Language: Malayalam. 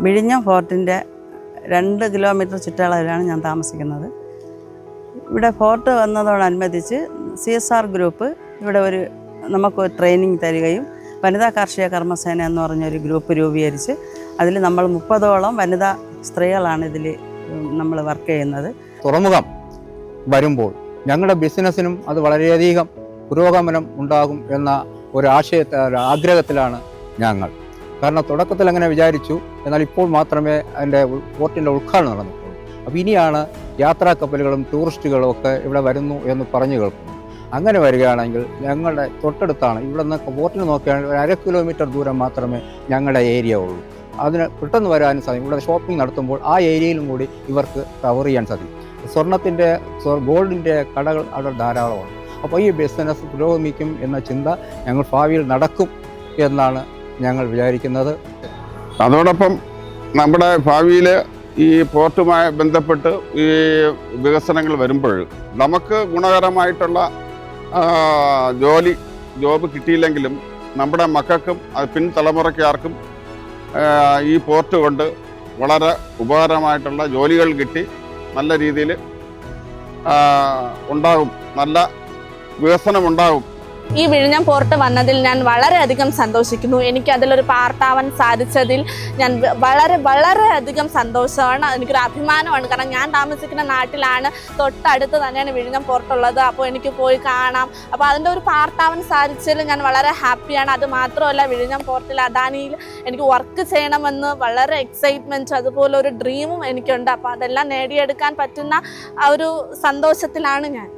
വിഴിഞ്ഞം ഫോർട്ടിൻ്റെ 2 കിലോമീറ്റർ ചുറ്റളവിലാണ് ഞാൻ താമസിക്കുന്നത്. ഇവിടെ ഫോർട്ട് വന്നതോടനുബന്ധിച്ച് CSR ഗ്രൂപ്പ് ഇവിടെ നമുക്ക് ട്രെയിനിങ് തരികയും വനിതാ കാർഷിക കർമ്മസേന എന്ന് പറഞ്ഞൊരു ഗ്രൂപ്പ് രൂപീകരിച്ച് അതിൽ നമ്മൾ 30ഓളം വനിതാ സ്ത്രീകളാണ് ഇതിൽ നമ്മൾ വർക്ക് ചെയ്യുന്നത്. തുറമുഖം വരുമ്പോൾ ഞങ്ങളുടെ ബിസിനസ്സിനും അത് വളരെയധികം പുരോഗമനം ഉണ്ടാകും എന്ന ആഗ്രഹത്തിലാണ് ഞങ്ങൾ. കാരണം തുടക്കത്തിൽ അങ്ങനെ വിചാരിച്ചു, എന്നാൽ ഇപ്പോൾ മാത്രമേ അതിൻ്റെ പോർട്ടിൻ്റെ ഉദ്ഘാടനം നടന്നിട്ടുള്ളൂ. അപ്പോൾ ഇനിയാണ് യാത്രാ കപ്പലുകളും ടൂറിസ്റ്റുകളും ഒക്കെ ഇവിടെ വരുന്നു എന്ന് പറഞ്ഞു കേൾക്കുന്നു. അങ്ങനെ വരികയാണെങ്കിൽ ഞങ്ങളുടെ തൊട്ടടുത്താണ്, ഇവിടെ നിന്ന് പോർട്ടിന് നോക്കുകയാണെങ്കിൽ 1/2 കിലോമീറ്റർ ദൂരം മാത്രമേ ഞങ്ങളുടെ ഏരിയ ഉള്ളൂ. അതിന് പെട്ടെന്ന് വരാനും സാധിക്കും. ഇവിടെ ഷോപ്പിംഗ് നടത്തുമ്പോൾ ആ ഏരിയയിലും കൂടി ഇവർക്ക് കവർ ചെയ്യാൻ സാധിക്കും. ഗോൾഡിൻ്റെ കടകൾ അവിടെ ധാരാളമാണ്. അപ്പോൾ ഈ ബിസിനസ് പുരോഗമിക്കും എന്ന ചിന്ത ഞങ്ങൾ ഭാവിയിൽ നടക്കും എന്നാണ് ഞങ്ങൾ വിചാരിക്കുന്നത്. അതോടൊപ്പം നമ്മുടെ ഭാവിയിൽ ഈ പോർട്ടുമായി ബന്ധപ്പെട്ട് ഈ വികസനങ്ങൾ വരുമ്പോൾ നമുക്ക് ഗുണകരമായിട്ടുള്ള ജോബ് കിട്ടിയില്ലെങ്കിലും നമ്മുടെ മക്കൾക്കും പിൻതലമുറയ്ക്കാർക്കും ഈ പോർട്ട് കൊണ്ട് വളരെ ഉപകാരമായിട്ടുള്ള ജോലികൾ കിട്ടി നല്ല രീതിയിൽ ഉണ്ടാകും, നല്ല വികസനമുണ്ടാകും. ഈ വിഴിഞ്ഞം പോർട്ട് വന്നതിൽ ഞാൻ വളരെയധികം സന്തോഷിക്കുന്നു. എനിക്ക് അതിലൊരു പാർട്ടാവാൻ സാധിച്ചതിൽ ഞാൻ വളരെയധികം സന്തോഷമാണ്. എനിക്കൊരു അഭിമാനമാണ്. കാരണം ഞാൻ താമസിക്കുന്ന നാട്ടിലാണ്, തൊട്ടടുത്ത് തന്നെയാണ് വിഴിഞ്ഞം പോർട്ടുള്ളത്. അപ്പോൾ എനിക്ക് പോയി കാണാം. അപ്പോൾ അതിൻ്റെ ഒരു പാർട്ടാവാൻ സാധിച്ചതിൽ ഞാൻ വളരെ ഹാപ്പിയാണ്. അത് മാത്രമല്ല, വിഴിഞ്ഞം പോർട്ടിൽ അദാനിയിൽ എനിക്ക് വർക്ക് ചെയ്യണമെന്ന് വളരെ എക്സൈറ്റ്മെൻറ്റ്, അതുപോലെ ഒരു ഡ്രീമും എനിക്കുണ്ട്. അപ്പോൾ അതെല്ലാം നേടിയെടുക്കാൻ പറ്റുന്ന ആ ഒരു സന്തോഷത്തിലാണ് ഞാൻ.